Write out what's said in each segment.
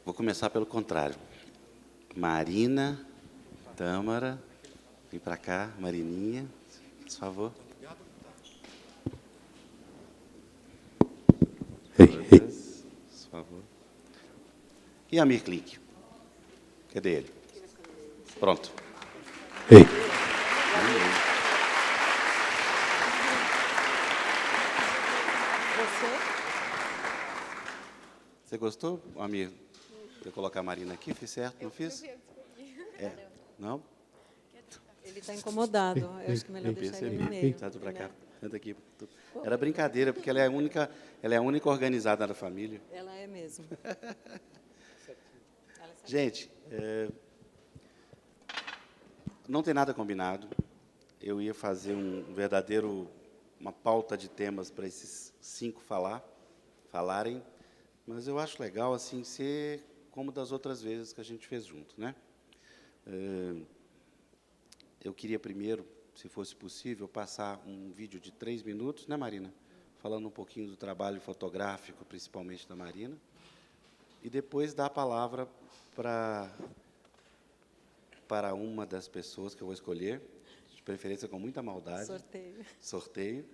Vou começar pelo contrário. Marina, Tâmara, vem para cá, Marininha, por favor. Todas, por favor. E Amir Klink? Cadê ele? Pronto. Ei. Você gostou, Amir? Eu colocar a Marina aqui, fiz certo? Não fiz? Não? Ele está incomodado. Eu acho que é melhor deixar ele no meio. Senta para cá. Senta aqui. Era brincadeira, porque ela é a única organizada da família. Ela é mesmo. Gente, não tem nada combinado. Eu ia fazer uma pauta de temas para esses 5 falarem, mas eu acho legal assim ser como das outras vezes que a gente fez junto, né? Eu queria primeiro, se fosse possível, passar um vídeo de 3 minutos, né, Marina? Falando um pouquinho do trabalho fotográfico, principalmente da Marina, e depois dar a palavra para uma das pessoas que eu vou escolher, de preferência com muita maldade. Sorteio.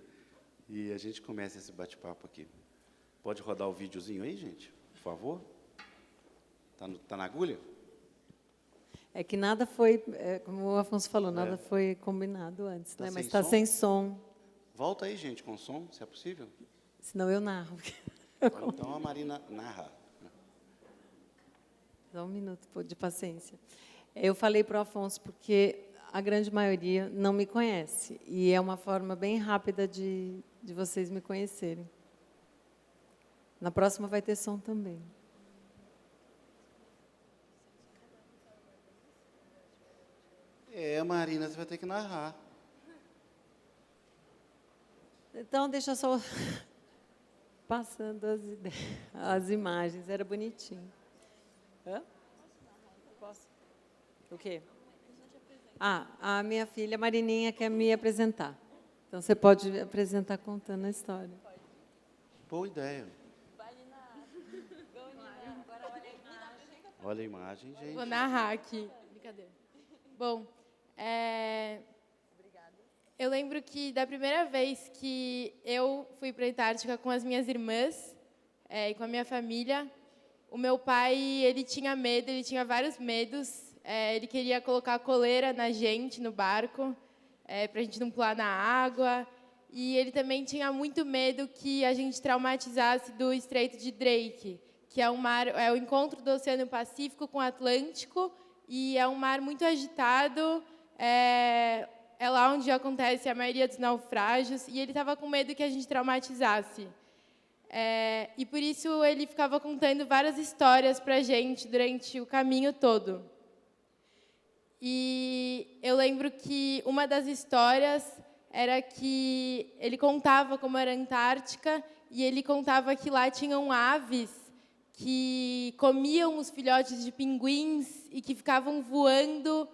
E a gente começa esse bate-papo aqui. Pode rodar o videozinho aí, gente? Por favor. Tá na agulha? É que nada foi, como o Afonso falou, nada foi combinado antes, né? Mas está sem som. Volta aí, gente, com som, se é possível. Senão eu narro. Então a Marina narra. Dá um minuto de paciência. Eu falei para o Afonso porque a grande maioria não me conhece. E é uma forma bem rápida de vocês me conhecerem. Na próxima vai ter som também. Marina, você vai ter que narrar. Então, deixa eu só... Passando as imagens. Era bonitinho. Hã? Posso? O quê? A minha filha, Marininha, quer me apresentar. Então, você pode apresentar contando a história. Boa ideia. Olha a imagem, gente. Vou narrar aqui. Brincadeira. Bom, eu lembro que da primeira vez que eu fui para a Antártica com as minhas irmãs e com a minha família, o meu pai, ele tinha medo, ele tinha vários medos. Ele queria colocar a coleira na gente, no barco, para a gente não pular na água. E ele também tinha muito medo que a gente traumatizasse do Estreito de Drake, que é o encontro do Oceano Pacífico com o Atlântico, e é um mar muito agitado, é lá onde acontece a maioria dos naufrágios, e ele estava com medo que a gente traumatizasse. E por isso ele ficava contando várias histórias para a gente durante o caminho todo. E eu lembro que uma das histórias era que ele contava como era a Antártica, e ele contava que lá tinham aves que comiam os filhotes de pinguins e que ficavam voando,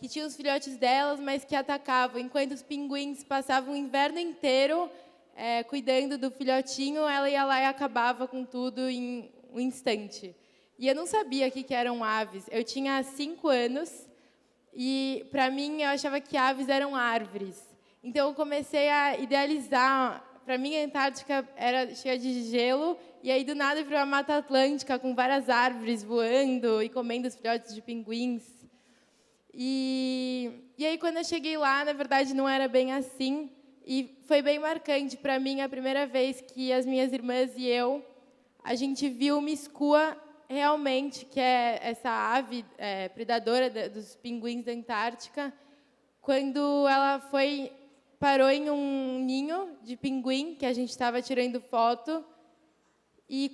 que tinham os filhotes delas, mas que atacavam. Enquanto os pinguins passavam o inverno inteiro cuidando do filhotinho, ela ia lá e acabava com tudo em um instante. E eu não sabia o que eram aves. Eu tinha 5 anos e, para mim, eu achava que aves eram árvores. Então, eu comecei a idealizar. Para mim, a Antártica era cheia de gelo, e aí, do nada, virou a Mata Atlântica, com várias árvores voando e comendo os filhotes de pinguins. E aí, quando eu cheguei lá, na verdade, não era bem assim. E foi bem marcante para mim a primeira vez que as minhas irmãs e a gente viu uma escua realmente, que é essa ave predadora dos pinguins da Antártica, quando ela parou em um ninho de pinguim, que a gente estava tirando foto, e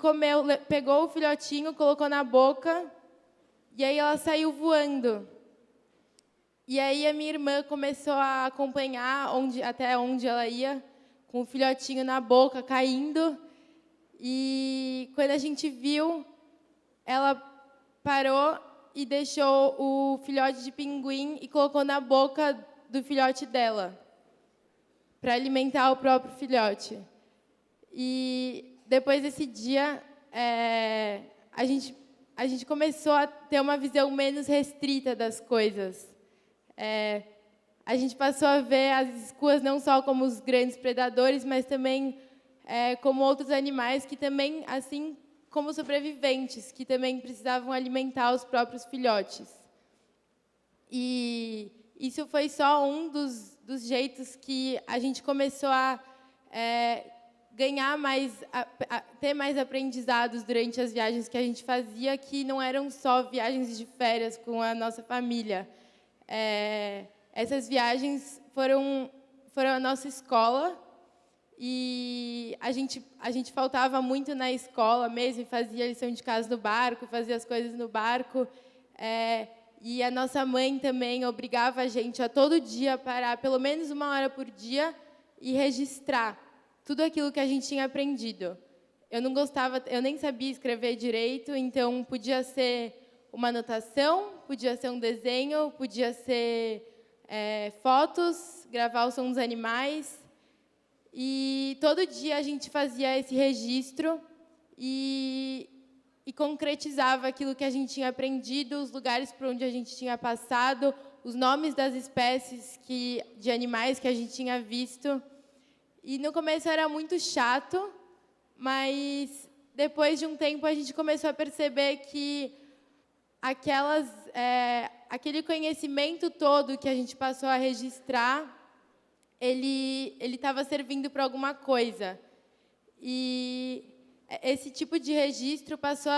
pegou o filhotinho, colocou na boca, e aí ela saiu voando. E aí a minha irmã começou a acompanhar até onde ela ia, com o filhotinho na boca, caindo. E quando a gente viu, ela parou e deixou o filhote de pinguim e colocou na boca do filhote dela, para alimentar o próprio filhote. E depois desse dia, a gente começou a ter uma visão menos restrita das coisas. A gente passou a ver as escuas não só como os grandes predadores, mas também como outros animais que também, assim como sobreviventes, que também precisavam alimentar os próprios filhotes. E isso foi só um dos jeitos que a gente começou a ganhar mais, ter mais aprendizados durante as viagens que a gente fazia, que não eram só viagens de férias com a nossa família. Essas viagens foram a nossa escola, e a gente faltava muito na escola mesmo, fazia lição de casa no barco, fazia as coisas no barco, e a nossa mãe também obrigava a gente a todo dia parar pelo menos 1 hora por dia e registrar tudo aquilo que a gente tinha aprendido. Eu nem sabia escrever direito, então podia ser uma anotação, podia ser um desenho, podia ser fotos, gravar o som dos animais. E todo dia a gente fazia esse registro e concretizava aquilo que a gente tinha aprendido, os lugares por onde a gente tinha passado, os nomes das espécies de animais que a gente tinha visto. E no começo era muito chato, mas depois de um tempo a gente começou a perceber que aquele conhecimento todo que a gente passou a registrar, ele estava servindo para alguma coisa. E esse tipo de registro passou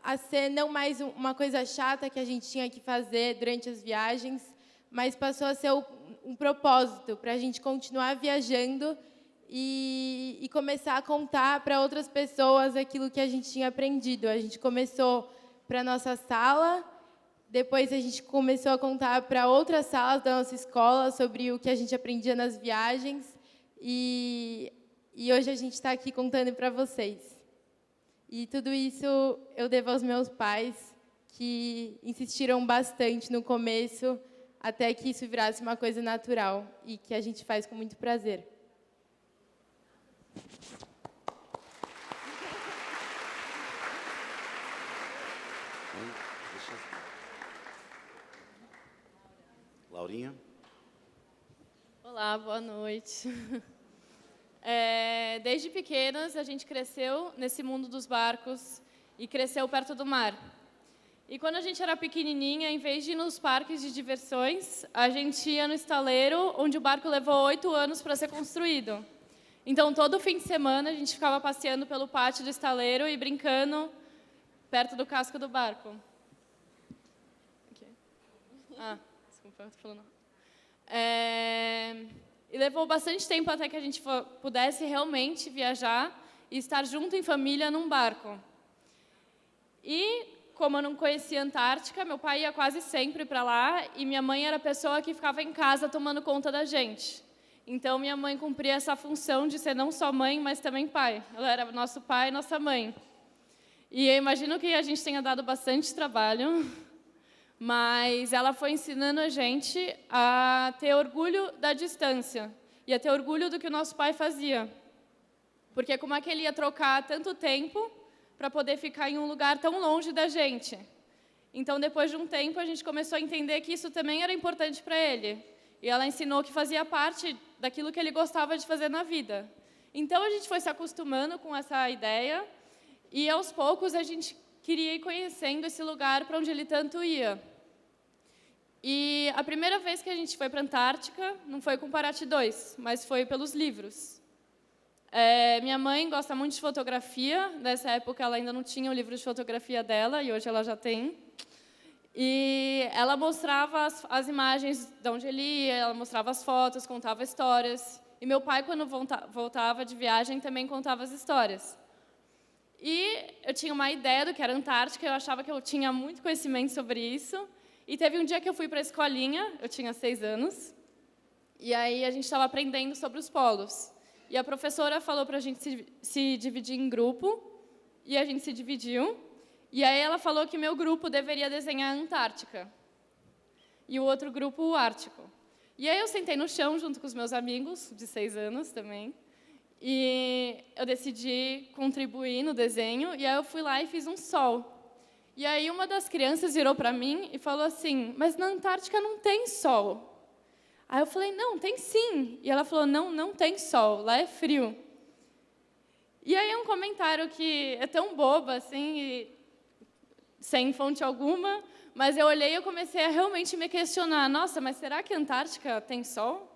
a ser não mais uma coisa chata que a gente tinha que fazer durante as viagens, mas passou a ser um propósito para a gente continuar viajando e começar a contar para outras pessoas aquilo que a gente tinha aprendido. A gente começou para a nossa sala, depois a gente começou a contar para outras salas da nossa escola sobre o que a gente aprendia nas viagens, e hoje a gente está aqui contando para vocês. E tudo isso eu devo aos meus pais, que insistiram bastante no começo, até que isso virasse uma coisa natural e que a gente faz com muito prazer. Laurinha? Olá, boa noite. Desde pequenas, a gente cresceu nesse mundo dos barcos e cresceu perto do mar. E quando a gente era pequenininha, em vez de ir nos parques de diversões, a gente ia no estaleiro, onde o barco levou 8 anos para ser construído. Então, todo fim de semana, a gente ficava passeando pelo pátio do estaleiro e brincando perto do casco do barco. Desculpa, eu tô falando. E levou bastante tempo até que a gente pudesse realmente viajar e estar junto em família num barco. E, como eu não conhecia a Antártica, meu pai ia quase sempre para lá, e minha mãe era a pessoa que ficava em casa tomando conta da gente. Então, minha mãe cumpria essa função de ser não só mãe, mas também pai. Ela era nosso pai e nossa mãe. E eu imagino que a gente tenha dado bastante trabalho, mas ela foi ensinando a gente a ter orgulho da distância e a ter orgulho do que o nosso pai fazia. Porque como é que ele ia trocar tanto tempo para poder ficar em um lugar tão longe da gente? Então, depois de um tempo, a gente começou a entender que isso também era importante para ele. E ela ensinou que fazia parte daquilo que ele gostava de fazer na vida. Então, a gente foi se acostumando com essa ideia e, aos poucos, a gente queria ir conhecendo esse lugar para onde ele tanto ia. E a primeira vez que a gente foi para a Antártica não foi com Paraty 2, mas foi pelos livros. Minha mãe gosta muito de fotografia. Nessa época, ela ainda não tinha o livro de fotografia dela, e hoje ela já tem. E ela mostrava as imagens de onde ele ia, ela mostrava as fotos, contava histórias. E meu pai, quando voltava de viagem, também contava as histórias. E eu tinha uma ideia do que era a Antártica, eu achava que eu tinha muito conhecimento sobre isso. E teve um dia que eu fui para a escolinha, eu tinha 6 anos, e aí a gente estava aprendendo sobre os polos. E a professora falou para a gente se dividir em grupo, e a gente se dividiu. E aí ela falou que meu grupo deveria desenhar a Antártica, e o outro grupo o Ártico. E aí eu sentei no chão junto com os meus amigos, de 6 anos também, e eu decidi contribuir no desenho, e aí eu fui lá e fiz um sol. E aí uma das crianças virou para mim e falou assim, mas na Antártica não tem sol. Aí eu falei, não, tem sim. E ela falou, não, não tem sol, lá é frio. E aí um comentário que é tão bobo, assim, e sem fonte alguma, mas eu olhei e eu comecei a realmente me questionar, nossa, mas será que a Antártica tem sol?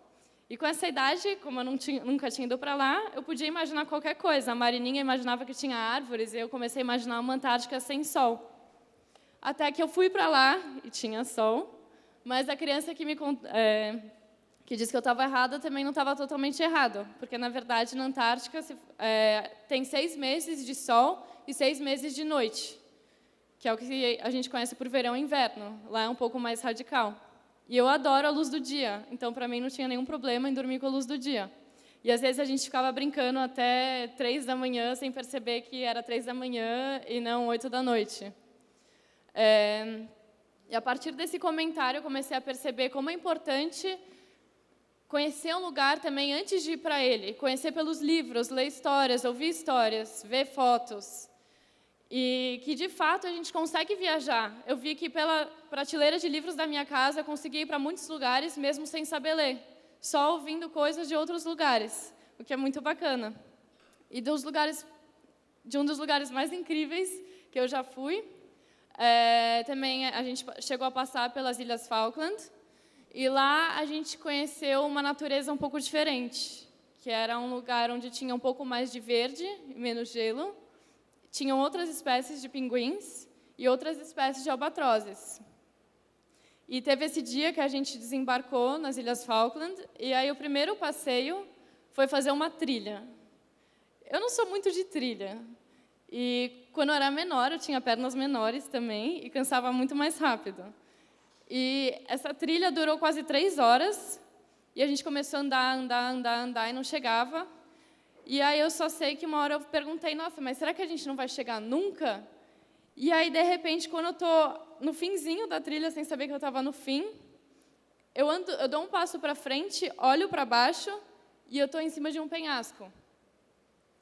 E com essa idade, como eu nunca tinha ido para lá, eu podia imaginar qualquer coisa. A Marininha imaginava que tinha árvores, e eu comecei a imaginar uma Antártica sem sol. Até que eu fui para lá e tinha sol, mas a criança que disse que eu estava errada também não estava totalmente errado, porque, na verdade, na Antártica tem 6 meses de sol e 6 meses de noite, que é o que a gente conhece por verão e inverno. Lá é um pouco mais radical. E eu adoro a luz do dia, então, para mim, não tinha nenhum problema em dormir com a luz do dia. E, às vezes, a gente ficava brincando até 3 da manhã, sem perceber que era 3 da manhã e não 8 da noite. E, a partir desse comentário, eu comecei a perceber como é importante conhecer um lugar também antes de ir para ele. Conhecer pelos livros, ler histórias, ouvir histórias, ver fotos. E que, de fato, a gente consegue viajar. Eu vi que, pela prateleira de livros da minha casa, eu consegui ir para muitos lugares, mesmo sem saber ler, só ouvindo coisas de outros lugares, o que é muito bacana. E de um dos lugares mais incríveis que eu já fui, também a gente chegou a passar pelas Ilhas Falkland, e lá a gente conheceu uma natureza um pouco diferente, que era um lugar onde tinha um pouco mais de verde e menos gelo. Tinham outras espécies de pinguins e outras espécies de albatrozes. E teve esse dia que a gente desembarcou nas Ilhas Falkland, e aí o primeiro passeio foi fazer uma trilha. Eu não sou muito de trilha, e quando eu era menor, eu tinha pernas menores também, e cansava muito mais rápido. E essa trilha durou quase 3 horas, e a gente começou a andar, e não chegava. E aí eu só sei que uma hora eu perguntei, nossa, mas será que a gente não vai chegar nunca? E aí, de repente, quando eu estou no finzinho da trilha, sem saber que eu estava no fim, eu dou um passo para frente, olho para baixo, e eu estou em cima de um penhasco.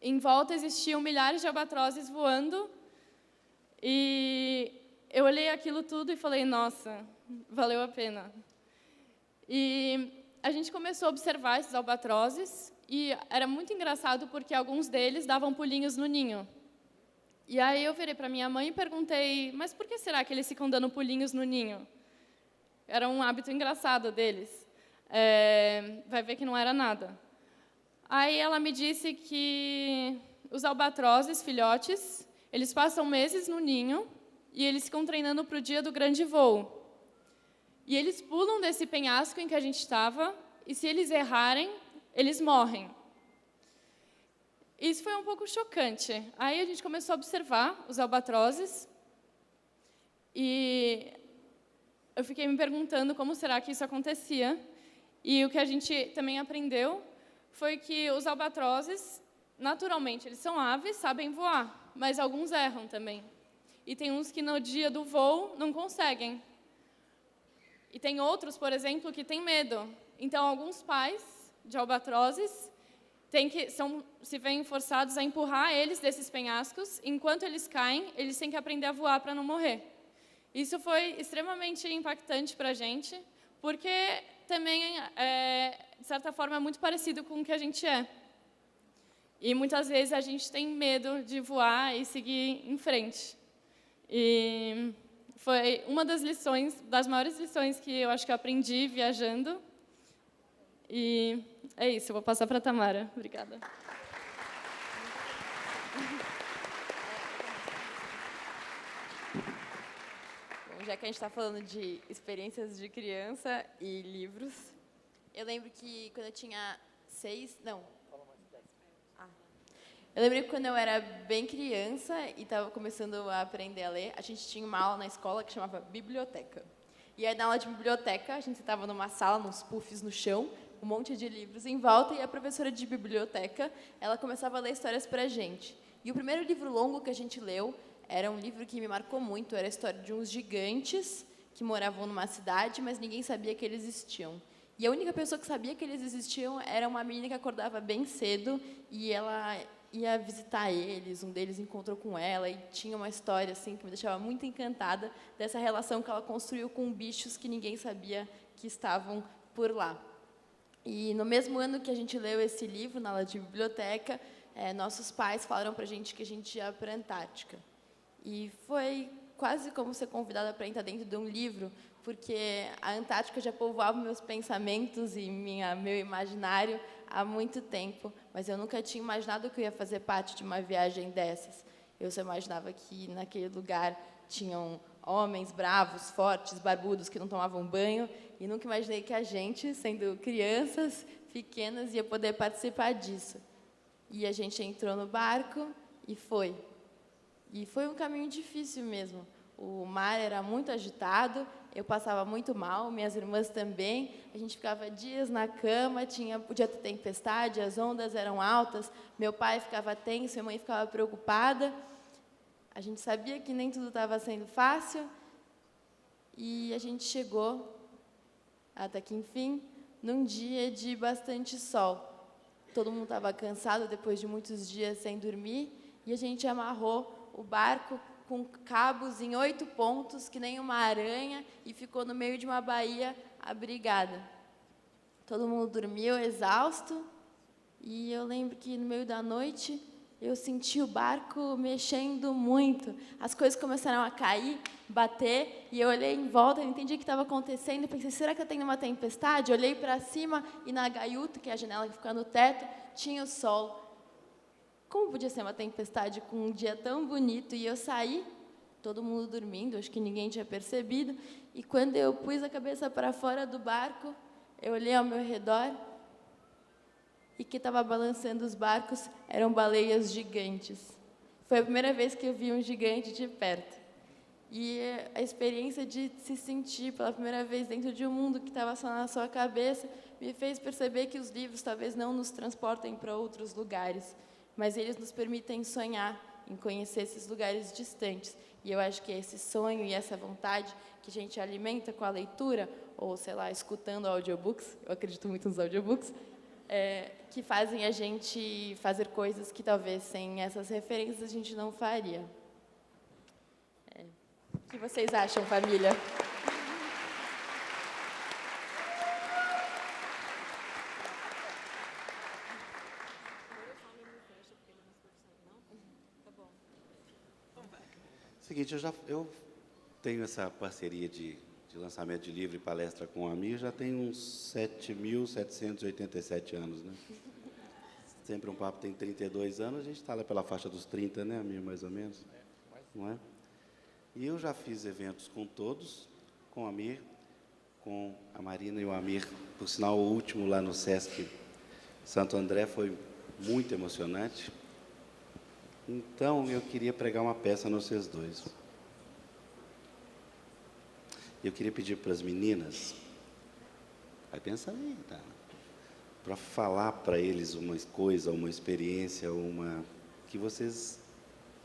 Em volta existiam milhares de albatrozes voando, e eu olhei aquilo tudo e falei, nossa, valeu a pena. E a gente começou a observar esses albatrozes, e era muito engraçado porque alguns deles davam pulinhos no ninho. E aí eu virei para minha mãe e perguntei, mas por que será que eles ficam dando pulinhos no ninho? Era um hábito engraçado deles. Vai ver que não era nada. Aí ela me disse que os albatrozes, filhotes, eles passam meses no ninho e eles ficam treinando para o dia do grande voo. E eles pulam desse penhasco em que a gente estava, e se eles errarem, eles morrem. Isso foi um pouco chocante. Aí a gente começou a observar os albatrozes e eu fiquei me perguntando como será que isso acontecia. E o que a gente também aprendeu foi que os albatrozes, naturalmente, eles são aves, sabem voar, mas alguns erram também. E tem uns que no dia do voo não conseguem. E tem outros, por exemplo, que têm medo. Então, alguns pais de albatrozes se veem forçados a empurrar eles desses penhascos, enquanto eles caem, eles têm que aprender a voar para não morrer. Isso foi extremamente impactante para a gente, porque também, de certa forma, é muito parecido com o que a gente é. E muitas vezes a gente tem medo de voar e seguir em frente. E foi uma das maiores lições que eu acho que eu aprendi viajando. E é isso, eu vou passar para a Tamara. Obrigada. Bom, já que a gente está falando de experiências de criança e livros, eu lembro que quando eu tinha 6... Não. Eu lembro que quando eu era bem criança e estava começando a aprender a ler, a gente tinha uma aula na escola que chamava biblioteca. E aí, na aula de biblioteca, a gente estava numa sala, nos puffs no chão, um monte de livros em volta, e a professora de biblioteca, ela começava a ler histórias para a gente. E o primeiro livro longo que a gente leu era um livro que me marcou muito, era a história de uns gigantes que moravam numa cidade, mas ninguém sabia que eles existiam. E a única pessoa que sabia que eles existiam era uma menina que acordava bem cedo, e ela ia visitar eles, um deles encontrou com ela e tinha uma história assim que me deixava muito encantada dessa relação que ela construiu com bichos que ninguém sabia que estavam por lá. E no mesmo ano que a gente leu esse livro, na aula de biblioteca, nossos pais falaram para a gente que a gente ia para a Antártica. E foi quase como ser convidada para entrar dentro de um livro, porque a Antártica já povoava meus pensamentos e meu imaginário há muito tempo, mas eu nunca tinha imaginado que eu ia fazer parte de uma viagem dessas. Eu só imaginava que naquele lugar tinham homens bravos, fortes, barbudos, que não tomavam banho, e nunca imaginei que a gente, sendo crianças pequenas, ia poder participar disso. E a gente entrou no barco e foi. E foi um caminho difícil mesmo. O mar era muito agitado, eu passava muito mal, minhas irmãs também. A gente ficava dias na cama, podia ter tempestade, as ondas eram altas, meu pai ficava tenso, minha mãe ficava preocupada. A gente sabia que nem tudo estava sendo fácil e a gente chegou, até que enfim, num dia de bastante sol. Todo mundo estava cansado depois de muitos dias sem dormir e a gente amarrou o barco com cabos em 8 pontos, que nem uma aranha, e ficou no meio de uma baía abrigada. Todo mundo dormiu exausto e eu lembro que no meio da noite eu senti o barco mexendo muito. As coisas começaram a cair, bater, e eu olhei em volta, não entendi o que estava acontecendo, e pensei, será que está tendo uma tempestade? Olhei para cima e na gaiuta, que é a janela que fica no teto, tinha o sol. Como podia ser uma tempestade com um dia tão bonito? E eu saí, todo mundo dormindo, acho que ninguém tinha percebido, e quando eu pus a cabeça para fora do barco, eu olhei ao meu redor, e que estava balançando os barcos eram baleias gigantes. Foi a primeira vez que eu vi um gigante de perto. E a experiência de se sentir pela primeira vez dentro de um mundo que estava só na sua cabeça me fez perceber que os livros talvez não nos transportem para outros lugares, mas eles nos permitem sonhar em conhecer esses lugares distantes. E eu acho que é esse sonho e essa vontade que a gente alimenta com a leitura, ou, sei lá, escutando audiobooks, eu acredito muito nos audiobooks, que fazem a gente fazer coisas que talvez sem essas referências a gente não faria. O que vocês acham, família? Seguinte, eu tenho essa parceria de lançamento de livro e palestra com a Amir, já tem uns 7.787 anos, né? Sempre um papo tem 32 anos, a gente está lá pela faixa dos 30, né, Amir, mais ou menos? Não é? E eu já fiz eventos com todos, com a Amir, com a Marina e o Amir. Por sinal, o último lá no Sesc Santo André foi muito emocionante. Então, eu queria pregar uma peça nos vocês dois. Eu queria pedir para as meninas, vai pensando aí, tá? Para falar para eles uma coisa, uma experiência, que vocês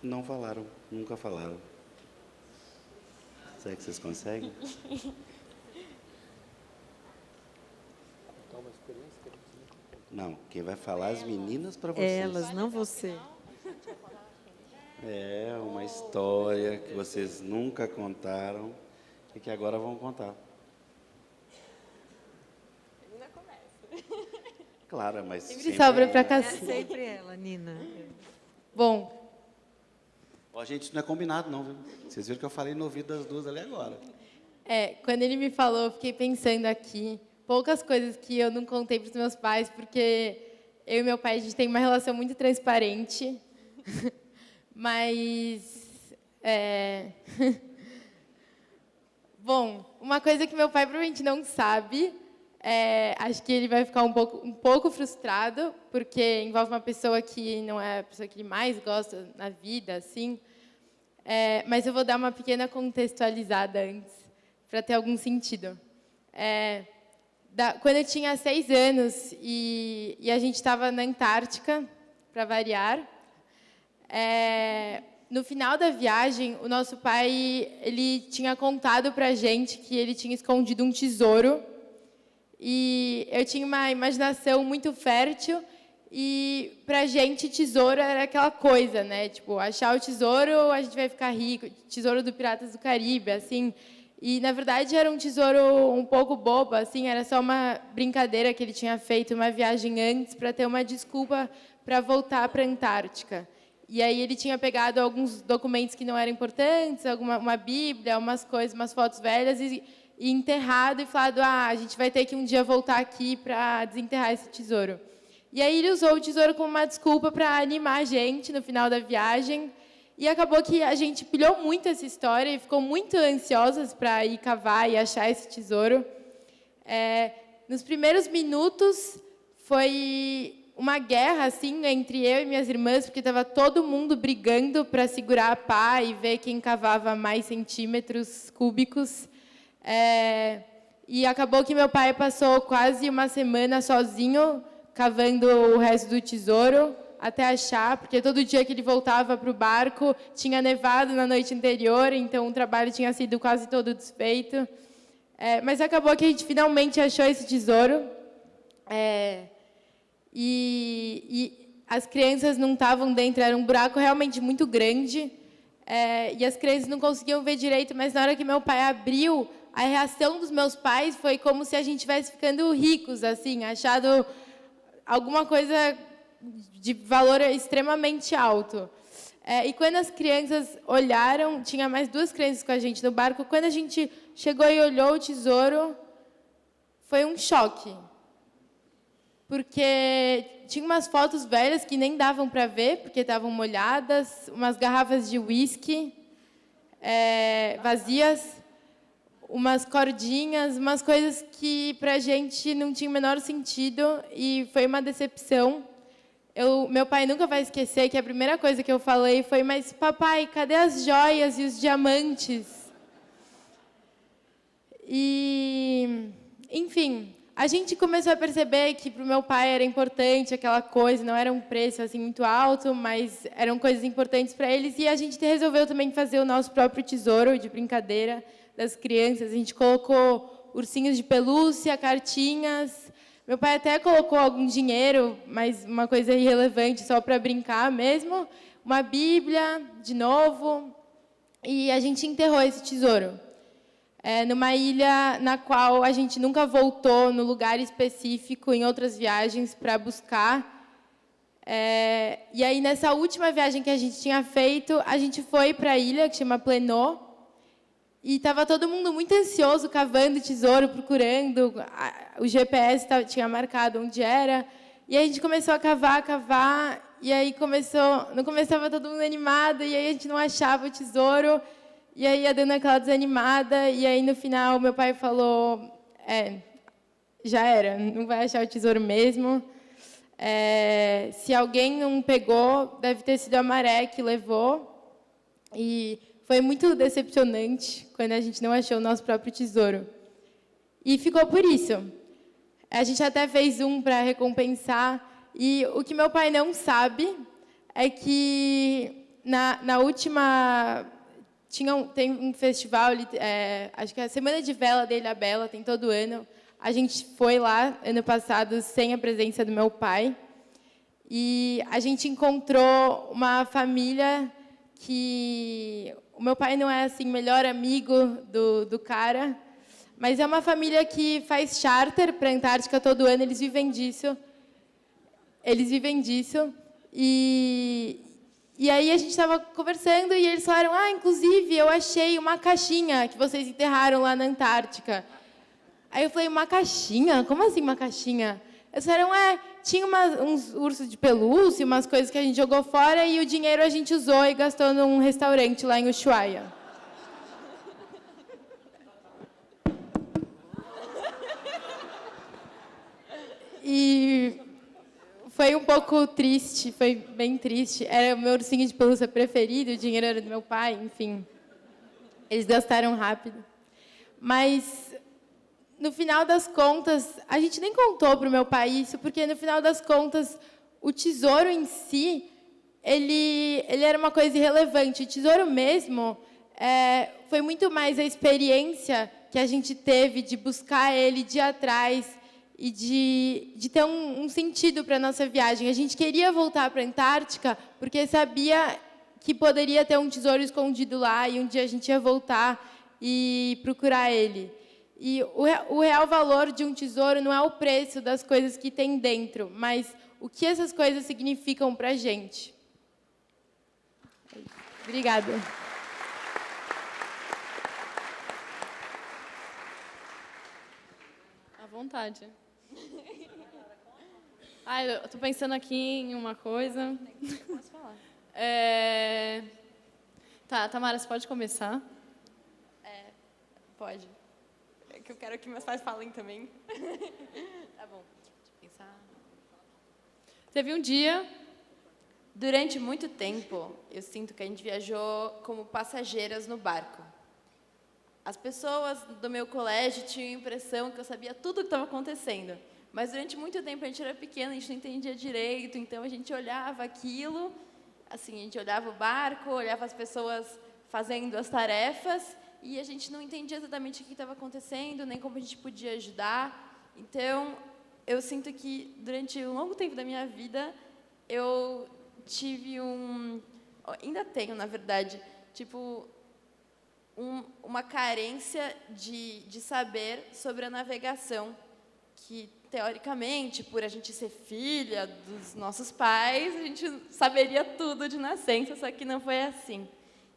não falaram, nunca falaram. Será que vocês conseguem? Não, quem vai falar as meninas para vocês. Elas, não você. É uma história que vocês nunca contaram e que agora vão contar. Ainda começa. Claro, mas Sempre sobra para É Cassi. sempre ela, Nina. Bom, Ó, gente, isso não é combinado, não, viu? Vocês viram que eu falei no ouvido das duas ali agora. quando ele me falou, eu fiquei pensando aqui, poucas coisas que eu não contei para os meus pais, porque eu e meu pai, a gente tem uma relação muito transparente, mas... Bom, uma coisa que meu pai provavelmente não sabe, acho que ele vai ficar um pouco frustrado, porque envolve uma pessoa que não é a pessoa que ele mais gosta na vida, assim. Mas eu vou dar uma pequena contextualizada antes, para ter algum sentido. Quando eu tinha 6 anos e a gente estava na Antártica, para variar, no final da viagem, o nosso pai ele tinha contado para a gente que ele tinha escondido um tesouro. E eu tinha uma imaginação muito fértil E, para a gente, tesouro era aquela coisa, né? Tipo, achar o tesouro, a gente vai ficar rico. Tesouro do Piratas do Caribe, assim. E, na verdade, era um tesouro um pouco bobo, assim. Era só uma brincadeira que ele tinha feito, uma viagem antes, para ter uma desculpa para voltar para a Antártica. E aí ele tinha pegado alguns documentos que não eram importantes, uma Bíblia, umas coisas, umas fotos velhas, e enterrado e falado, a gente vai ter que um dia voltar aqui para desenterrar esse tesouro. E aí ele usou o tesouro como uma desculpa para animar a gente no final da viagem. E acabou que a gente pilhou muito essa história e ficou muito ansiosas para ir cavar e achar esse tesouro. Nos primeiros minutos, foi uma guerra assim, entre eu e minhas irmãs, porque estava todo mundo brigando para segurar a pá e ver quem cavava mais centímetros cúbicos. E acabou que meu pai passou quase uma semana sozinho, cavando o resto do tesouro, até achar, porque todo dia que ele voltava para o barco, tinha nevado na noite anterior, então o trabalho tinha sido quase todo desfeito. Mas acabou que a gente finalmente achou esse tesouro. E as crianças não estavam dentro, era um buraco realmente muito grande, e as crianças não conseguiam ver direito, mas na hora que meu pai abriu, a reação dos meus pais foi como se a gente estivesse ficando ricos, assim, achado alguma coisa de valor extremamente alto. E quando as crianças olharam, tinha mais 2 crianças com a gente no barco, quando a gente chegou e olhou o tesouro, foi um choque. Porque tinha umas fotos velhas que nem davam para ver, porque estavam molhadas, umas garrafas de uísque vazias, umas cordinhas, umas coisas que para a gente não tinha o menor sentido, e foi uma decepção. Meu pai nunca vai esquecer que a primeira coisa que eu falei foi, mas papai, cadê as joias e os diamantes? E, enfim, a gente começou a perceber que para o meu pai era importante aquela coisa, não era um preço assim muito alto, mas eram coisas importantes para eles, e a gente resolveu também fazer o nosso próprio tesouro de brincadeira das crianças. A gente colocou ursinhos de pelúcia, cartinhas. Meu pai até colocou algum dinheiro, mas uma coisa irrelevante, só para brincar mesmo. Uma Bíblia, de novo. E a gente enterrou esse tesouro numa ilha na qual a gente nunca voltou, no lugar específico, em outras viagens, para buscar. E aí, nessa última viagem que a gente tinha feito, a gente foi para a ilha, que chama Plenô, e estava todo mundo muito ansioso, cavando tesouro, procurando. O GPS tinha marcado onde era. E aí a gente começou a cavar. E aí no começo estava todo mundo animado, e aí a gente não achava o tesouro. E aí ia dando aquela desanimada. E aí, no final, meu pai falou, já era, não vai achar o tesouro mesmo. Se alguém não pegou, deve ter sido a maré que levou. E foi muito decepcionante quando a gente não achou o nosso próprio tesouro. E ficou por isso. A gente até fez um para recompensar. E o que meu pai não sabe é que na última... tem um festival, acho que é a Semana de Vela dele, a Bela, tem todo ano. A gente foi lá, ano passado, sem a presença do meu pai. E a gente encontrou uma família que... O meu pai não é assim melhor amigo do cara, mas é uma família que faz charter para a Antártica todo ano, eles vivem disso. E aí a gente estava conversando e eles falaram, inclusive, eu achei uma caixinha que vocês enterraram lá na Antártica. Aí eu falei, uma caixinha? Como assim uma caixinha? Eles falaram, tinha uns ursos de pelúcia, umas coisas que a gente jogou fora, e o dinheiro a gente usou e gastou num restaurante lá em Ushuaia. E foi um pouco triste, foi bem triste. Era o meu ursinho de pelúcia preferido, o dinheiro era do meu pai, enfim. Eles gastaram rápido. Mas, no final das contas, a gente nem contou para o meu pai isso, porque, no final das contas, o tesouro em si, ele era uma coisa irrelevante. O tesouro mesmo foi muito mais a experiência que a gente teve de buscar ele, de ir atrás. e de ter um sentido para a nossa viagem. A gente queria voltar para a Antártica porque sabia que poderia ter um tesouro escondido lá e um dia a gente ia voltar e procurar ele. E o real valor de um tesouro não é o preço das coisas que tem dentro, mas o que essas coisas significam para a gente. Obrigada. À vontade. Eu estou pensando aqui em uma coisa. Posso falar? Tá, Tamara, você pode começar? Pode. É que eu quero que meus pais falem também. Tá bom. Deixa eu pensar. Teve um dia... Durante muito tempo, eu sinto que a gente viajou como passageiras no barco. As pessoas do meu colégio tinham a impressão que eu sabia tudo o que estava acontecendo. Mas durante muito tempo a gente era pequena, a gente não entendia direito, então a gente olhava aquilo, assim, a gente olhava o barco, olhava as pessoas fazendo as tarefas, e a gente não entendia exatamente o que estava acontecendo, nem como a gente podia ajudar. Então, eu sinto que durante um longo tempo da minha vida, eu tive ainda tenho, na verdade, tipo, uma carência de saber sobre a navegação, que, teoricamente, por a gente ser filha dos nossos pais, a gente saberia tudo de nascença, só que não foi assim.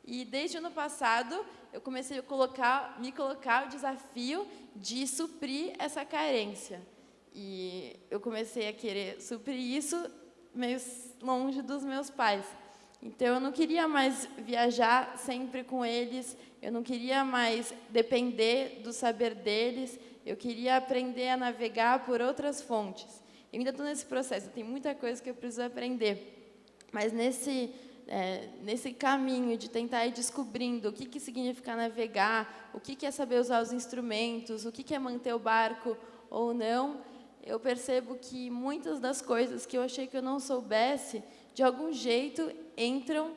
E desde o ano passado, eu comecei a me colocar o desafio de suprir essa carência. E eu comecei a querer suprir isso meio longe dos meus pais. Então, eu não queria mais viajar sempre com eles, eu não queria mais depender do saber deles, eu queria aprender a navegar por outras fontes. Eu ainda estou nesse processo, tem muita coisa que eu preciso aprender. Mas nesse caminho de tentar ir descobrindo o que significa navegar, o que é saber usar os instrumentos, o que é manter o barco ou não, eu percebo que muitas das coisas que eu achei que eu não soubesse, de algum jeito, entram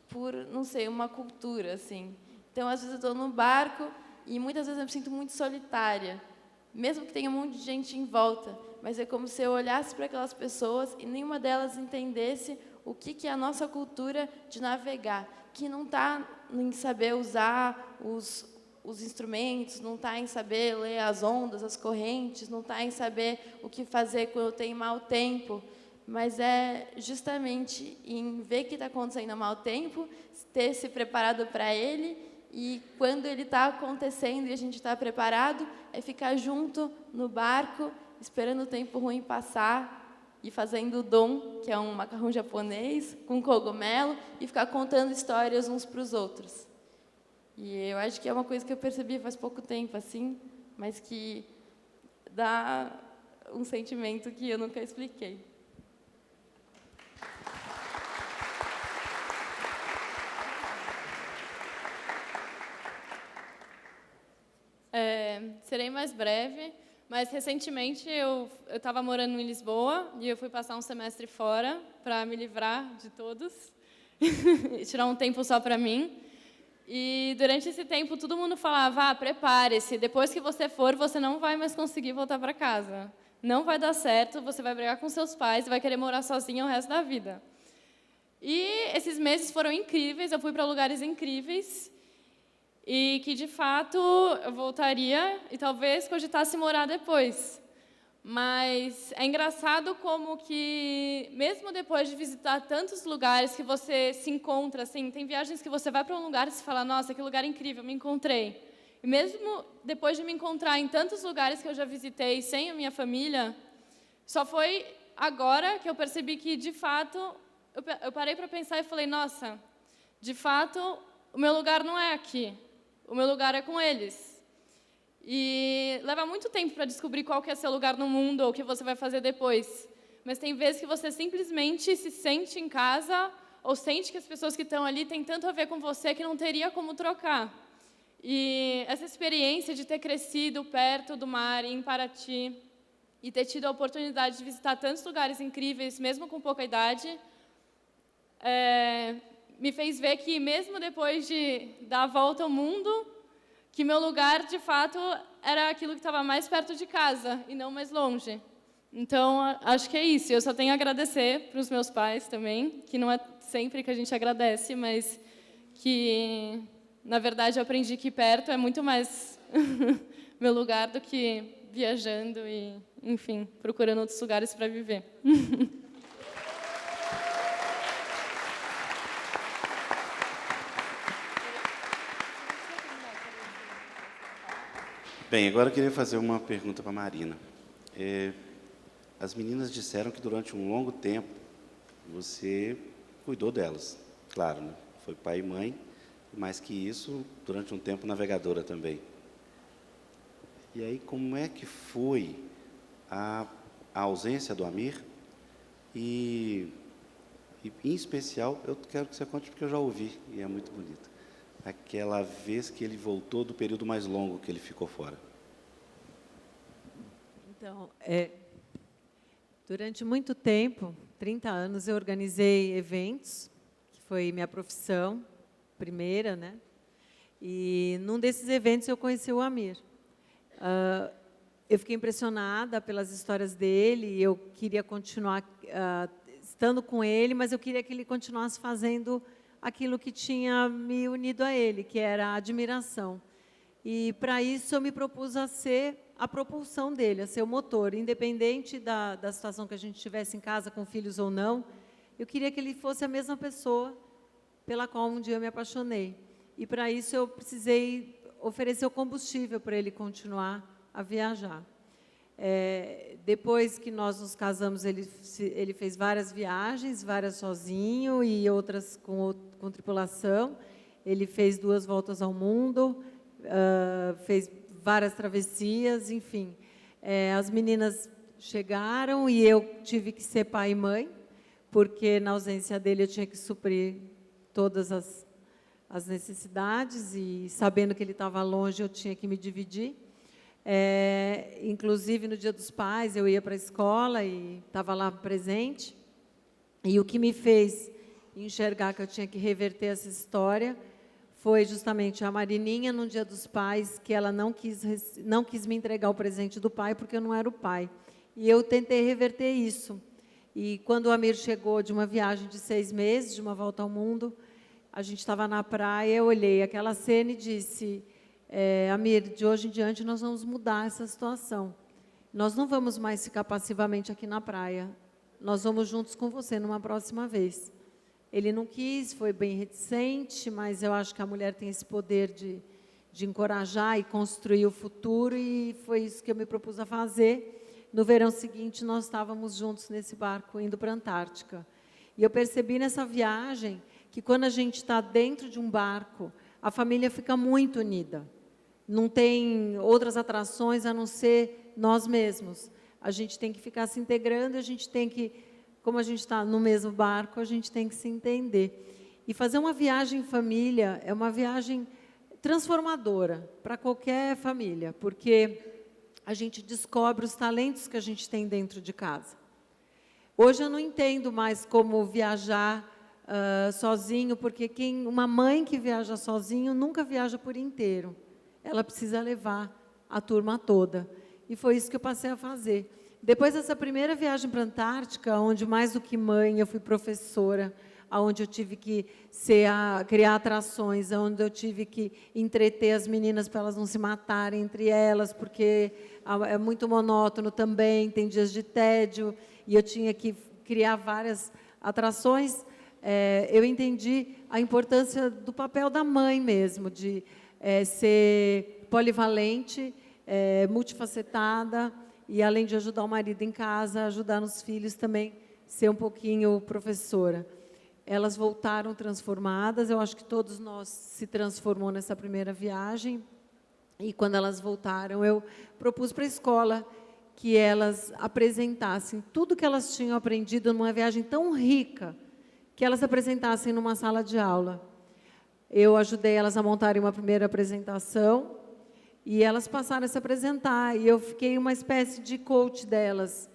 por, não sei, uma cultura, assim. Então, às vezes, eu estou no barco e muitas vezes eu me sinto muito solitária, mesmo que tenha um monte de gente em volta, mas é como se eu olhasse para aquelas pessoas e nenhuma delas entendesse o que é a nossa cultura de navegar, que não está em saber usar os instrumentos, não está em saber ler as ondas, as correntes, não está em saber o que fazer quando tem mau tempo, mas é justamente em ver o que está acontecendo a mau tempo, ter se preparado para ele, e quando ele está acontecendo e a gente está preparado, é ficar junto no barco, esperando o tempo ruim passar, e fazendo o dom, que é um macarrão japonês, com cogumelo, e ficar contando histórias uns para os outros. E eu acho que é uma coisa que eu percebi faz pouco tempo, assim, mas que dá um sentimento que eu nunca expliquei. Serei mais breve, mas recentemente eu estava morando em Lisboa e eu fui passar um semestre fora para me livrar de todos e tirar um tempo só para mim. E durante esse tempo todo mundo falava: prepare-se, depois que você for, você não vai mais conseguir voltar para casa. Não vai dar certo, você vai brigar com seus pais e vai querer morar sozinha o resto da vida. E esses meses foram incríveis, eu fui para lugares incríveis e que, de fato, eu voltaria e talvez cogitasse morar depois. Mas é engraçado como que, mesmo depois de visitar tantos lugares que você se encontra, assim, tem viagens que você vai para um lugar e se fala: nossa, que lugar incrível, me encontrei. E mesmo depois de me encontrar em tantos lugares que eu já visitei sem a minha família, só foi agora que eu percebi que, de fato, eu parei para pensar e falei: nossa, de fato, o meu lugar não é aqui. O meu lugar é com eles. E leva muito tempo para descobrir qual que é seu lugar no mundo ou o que você vai fazer depois. Mas tem vezes que você simplesmente se sente em casa ou sente que as pessoas que estão ali têm tanto a ver com você que não teria como trocar. E essa experiência de ter crescido perto do mar, em Paraty, e ter tido a oportunidade de visitar tantos lugares incríveis, mesmo com pouca idade, me fez ver que, mesmo depois de dar a volta ao mundo, que meu lugar, de fato, era aquilo que estava mais perto de casa e não mais longe. Então, acho que é isso. Eu só tenho a agradecer para os meus pais também, que não é sempre que a gente agradece, mas que, na verdade, eu aprendi que perto é muito mais meu lugar do que viajando e, enfim, procurando outros lugares para viver. Bem, agora eu queria fazer uma pergunta para a Marina. As meninas disseram que durante um longo tempo você cuidou delas, claro, né? Foi pai e mãe, mais que isso, durante um tempo navegadora também. E aí, como é que foi a ausência do Amir? E, em especial, eu quero que você conte, porque eu já ouvi, e é muito bonito. Aquela vez que ele voltou do período mais longo que ele ficou fora. Então, durante muito tempo, 30 anos, eu organizei eventos, que foi minha profissão primeira, né? E num desses eventos eu conheci o Amir. Eu fiquei impressionada pelas histórias dele, e eu queria continuar estando com ele, mas eu queria que ele continuasse fazendo aquilo que tinha me unido a ele, que era a admiração. E, para isso, eu me propus a ser a propulsão dele, a ser o motor. Independente da situação que a gente tivesse em casa, com filhos ou não, eu queria que ele fosse a mesma pessoa pela qual um dia eu me apaixonei. E, para isso, eu precisei oferecer o combustível para ele continuar a viajar. Depois que nós nos casamos, ele fez várias viagens, várias sozinho e outras com tripulação. Ele fez 2 voltas ao mundo, fez várias travessias, enfim. As meninas chegaram e eu tive que ser pai e mãe, porque na ausência dele eu tinha que suprir todas as necessidades, e sabendo que ele estava longe eu tinha que me dividir. Inclusive, no Dia dos Pais, eu ia para a escola e estava lá presente. E o que me fez enxergar que eu tinha que reverter essa história foi justamente a Marininha, no Dia dos Pais, que ela não quis me entregar o presente do pai, porque eu não era o pai. E eu tentei reverter isso. E quando o Amir chegou de uma viagem de 6 meses, de uma volta ao mundo, a gente estava na praia, eu olhei aquela cena e disse: Amir, de hoje em diante nós vamos mudar essa situação. Nós não vamos mais ficar passivamente aqui na praia. Nós vamos juntos com você numa próxima vez. Ele não quis, foi bem reticente, mas eu acho que a mulher tem esse poder de encorajar e construir o futuro, e foi isso que eu me propus a fazer. No verão seguinte, nós estávamos juntos nesse barco, indo para a Antártica. E eu percebi nessa viagem que, quando a gente está dentro de um barco, a família fica muito unida. Não tem outras atrações a não ser nós mesmos. A gente tem que ficar se integrando, a gente tem que, como a gente está no mesmo barco, a gente tem que se entender. E fazer uma viagem em família é uma viagem transformadora para qualquer família, porque a gente descobre os talentos que a gente tem dentro de casa. Hoje eu não entendo mais como viajar sozinho, porque uma mãe que viaja sozinho nunca viaja por inteiro. Ela precisa levar a turma toda. E foi isso que eu passei a fazer. Depois dessa primeira viagem para a Antártica, onde, mais do que mãe, eu fui professora, onde eu tive que criar atrações, onde eu tive que entreter as meninas para elas não se matarem entre elas, porque é muito monótono também, tem dias de tédio, e eu tinha que criar várias atrações. Eu entendi a importância do papel da mãe mesmo, de ser polivalente, multifacetada, e, além de ajudar o marido em casa, ajudar nos filhos também, ser um pouquinho professora. Elas voltaram transformadas, eu acho que todos nós se transformou nessa primeira viagem, e quando elas voltaram, eu propus para a escola que elas apresentassem tudo que elas tinham aprendido numa viagem tão rica, que elas apresentassem numa sala de aula. Eu ajudei elas a montarem uma primeira apresentação, e elas passaram a se apresentar, e eu fiquei uma espécie de coach delas,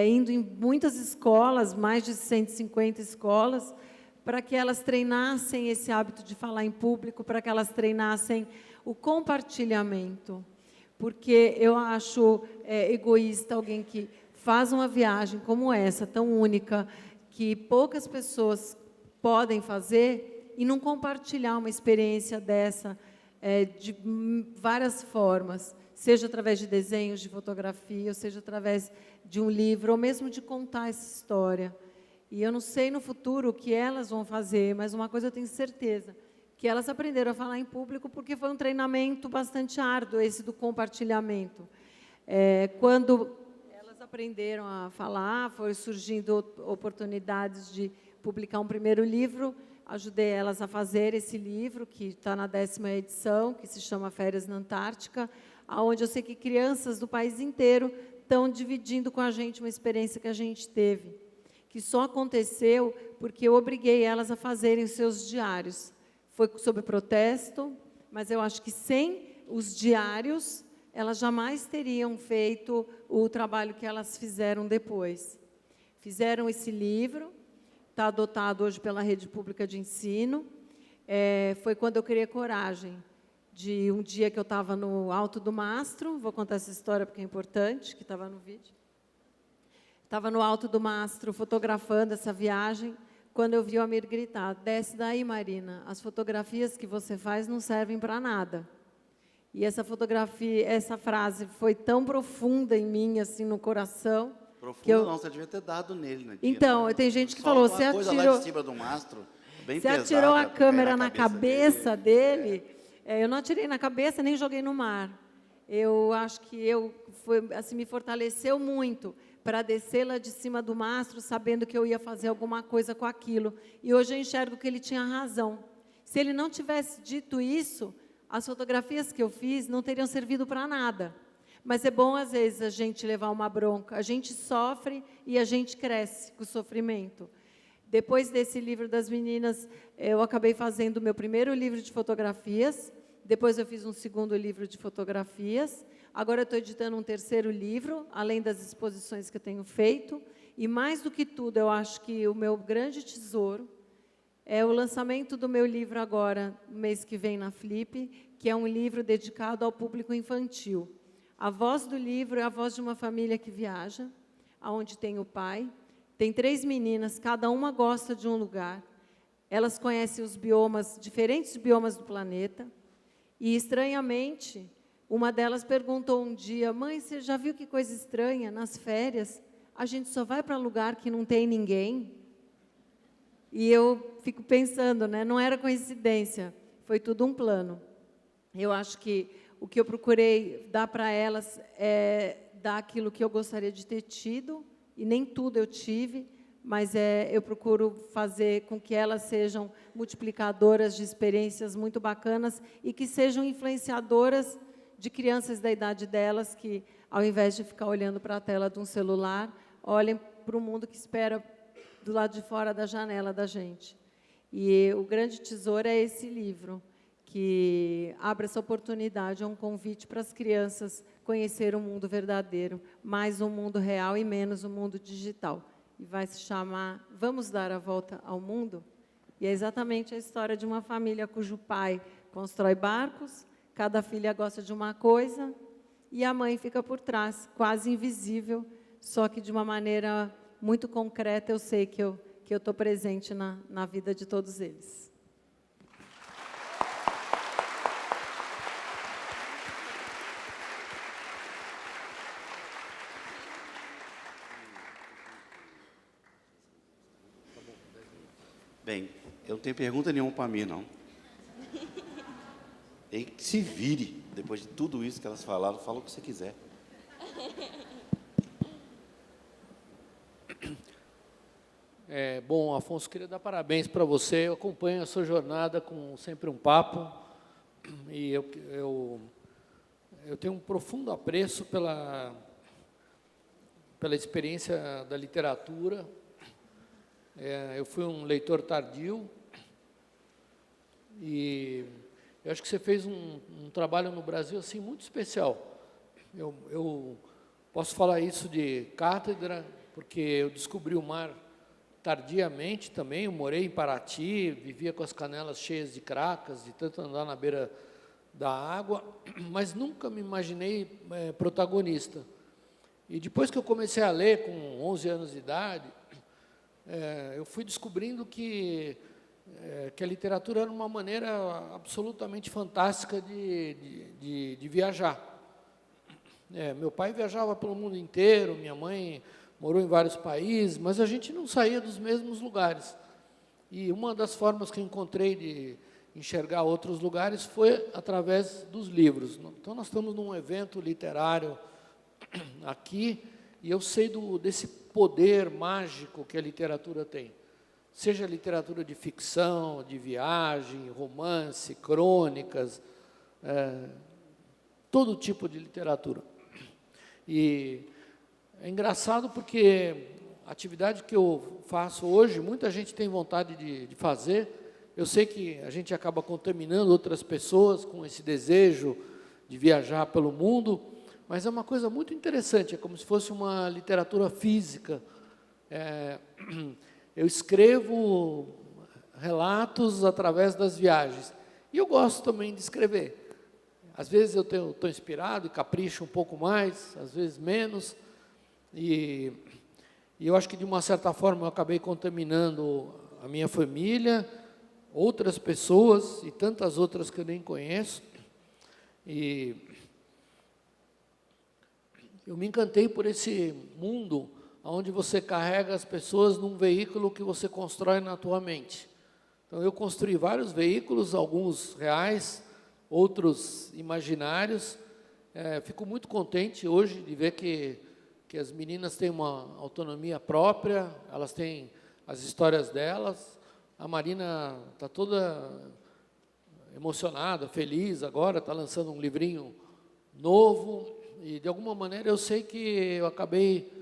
indo em muitas escolas, mais de 150 escolas, para que elas treinassem esse hábito de falar em público, para que elas treinassem o compartilhamento. porque eu acho egoísta alguém que faz uma viagem como essa, tão única, que poucas pessoas podem fazer, e não compartilhar uma experiência dessa de várias formas, seja através de desenhos, de fotografia, ou seja através de um livro, ou mesmo de contar essa história. E eu não sei no futuro o que elas vão fazer, mas uma coisa eu tenho certeza, que elas aprenderam a falar em público porque foi um treinamento bastante árduo, esse do compartilhamento. Quando elas aprenderam a falar, foram surgindo oportunidades de publicar um primeiro livro, ajudei elas a fazer esse livro, que está na 10ª edição, que se chama Férias na Antártica, onde eu sei que crianças do país inteiro estão dividindo com a gente uma experiência que a gente teve, que só aconteceu porque eu obriguei elas a fazerem os seus diários. Foi sob protesto, mas eu acho que sem os diários, elas jamais teriam feito o trabalho que elas fizeram depois. Fizeram esse livro, está adotado hoje pela Rede Pública de Ensino. Foi quando eu criei coragem, de um dia que eu estava no Alto do Mastro, vou contar essa história porque é importante, que estava no vídeo. Estava no Alto do Mastro, fotografando essa viagem, quando eu vi o Amir gritar: desce daí, Marina, as fotografias que você faz não servem para nada. E essa fotografia, essa frase foi tão profunda em mim, assim, no coração. Profunda não, você devia ter dado nele, né? Então, tem gente que falou, você atirou... lá de cima do mastro, bem você pesada, atirou a câmera na cabeça dele. Eu não atirei na cabeça, nem joguei no mar. Eu acho que assim, me fortaleceu muito para descer lá de cima do mastro, sabendo que eu ia fazer alguma coisa com aquilo. E hoje eu enxergo que ele tinha razão. Se ele não tivesse dito isso, as fotografias que eu fiz não teriam servido para nada. Mas é bom, às vezes, a gente levar uma bronca. A gente sofre e a gente cresce com o sofrimento. Depois desse livro das meninas, eu acabei fazendo o meu primeiro livro de fotografias. Depois eu fiz um segundo livro de fotografias. Agora eu estou editando um terceiro livro, além das exposições que eu tenho feito. E, mais do que tudo, eu acho que o meu grande tesouro é o lançamento do meu livro agora, no mês que vem, na Flip, que é um livro dedicado ao público infantil. A voz do livro é a voz de uma família que viaja, onde tem o pai. Tem 3 meninas, cada uma gosta de um lugar. Elas conhecem os biomas, diferentes biomas do planeta. E, estranhamente, uma delas perguntou um dia: mãe, você já viu que coisa estranha? Nas férias, a gente só vai para lugar que não tem ninguém? E eu fico pensando, né? Não era coincidência, foi tudo um plano. Eu acho que o que eu procurei dar para elas é dar aquilo que eu gostaria de ter tido, e nem tudo eu tive, mas eu procuro fazer com que elas sejam multiplicadoras de experiências muito bacanas e que sejam influenciadoras de crianças da idade delas, que, ao invés de ficar olhando para a tela de um celular, olhem para o mundo que espera do lado de fora da janela da gente. E o grande tesouro é esse livro, que abre essa oportunidade, é um convite para as crianças conhecer o mundo verdadeiro, mais um mundo real e menos o mundo digital. E vai se chamar Vamos Dar a Volta ao Mundo? E é exatamente a história de uma família cujo pai constrói barcos, cada filha gosta de uma coisa, e a mãe fica por trás, quase invisível, só que de uma maneira muito concreta eu sei que eu estou presente na vida de todos eles. Bem, eu não tenho pergunta nenhuma para mim, não. E que se vire, depois de tudo isso que elas falaram, fala o que você quiser. Bom, Afonso, queria dar parabéns para você. Eu acompanho a sua jornada com sempre um papo. E eu tenho um profundo apreço pela experiência da literatura. Eu fui um leitor tardio e eu acho que você fez um trabalho no Brasil assim muito especial. Eu posso falar isso de cátedra, porque eu descobri o mar tardiamente também. Eu morei em Paraty, vivia com as canelas cheias de cracas, de tanto andar na beira da água, mas nunca me imaginei protagonista. E depois que eu comecei a ler, com 11 anos de idade, eu fui descobrindo que a literatura era uma maneira absolutamente fantástica de viajar. Meu pai viajava pelo mundo inteiro, minha mãe morou em vários países, mas a gente não saía dos mesmos lugares. E uma das formas que eu encontrei de enxergar outros lugares foi através dos livros. Então, nós estamos num evento literário aqui, e eu sei desse poder mágico que a literatura tem. Seja literatura de ficção, de viagem, romance, crônicas, todo tipo de literatura. E é engraçado porque a atividade que eu faço hoje, muita gente tem vontade de fazer. Eu sei que a gente acaba contaminando outras pessoas com esse desejo de viajar pelo mundo, mas é uma coisa muito interessante, é como se fosse uma literatura física. Eu escrevo relatos através das viagens, e eu gosto também de escrever. Às vezes eu estou inspirado e capricho um pouco mais, às vezes menos, e eu acho que, de uma certa forma, eu acabei contaminando a minha família, outras pessoas e tantas outras que eu nem conheço. E eu me encantei por esse mundo onde você carrega as pessoas num veículo que você constrói na tua mente. Então, eu construí vários veículos, alguns reais, outros imaginários. Fico muito contente hoje de ver que as meninas têm uma autonomia própria, elas têm as histórias delas. A Marina está toda emocionada, feliz agora, está lançando um livrinho novo, e de alguma maneira eu sei que eu acabei